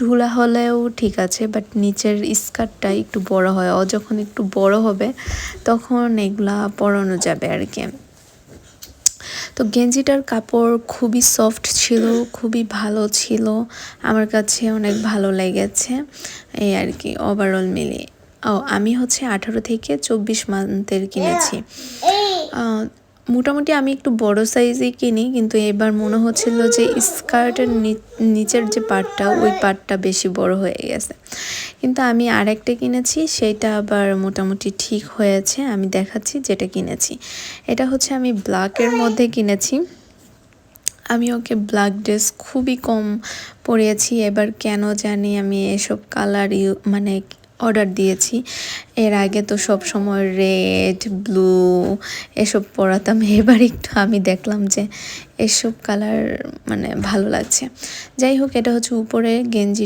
ঢুলা হলেও ঠিক আছে, বাট নিচের স্কার্টটা একটু বড় হয়। ও যখন একটু বড় হবে তখন এগুলা পরানো যাবে আর কি। তো গেঞ্জিটার কাপড় খুবই সফট ছিল, খুবই ভালো ছিল, আমার কাছে অনেক ভালো লেগেছে এই আর কি ওভারঅল মিলিয়ে। আমি হচ্ছে 18 থেকে 24 মান্থের কিনেছি। মোটামুটি আমি একটু বড় সাইজই কিনি, কিন্তু এবার মনে হচ্ছিল যে স্কার্টের নিচের যে পার্টটা ওই পার্টটা বেশি বড় হয়ে গেছে, কিন্তু আমি আরেকটা কিনেছি, সেটা আবার মোটামুটি ঠিক হয়েছে। আমি দেখাচ্ছি যেটা কিনেছি। এটা হচ্ছে আমি ব্ল্যাকের মধ্যে কিনেছি। আমি ওকে ব্ল্যাক ড্রেস খুবই কম পরিয়েছি, এবার কেন জানি আমি এসব কালার মানে অর্ডার দিয়েছি। এর আগে তো সব সময় রেড ব্লু এসব পরাতাম, এবার একটু আমি দেখলাম যে এসব কালার মানে ভালো লাগছে। যাই হোক, এটা হচ্ছে উপরে গেঞ্জি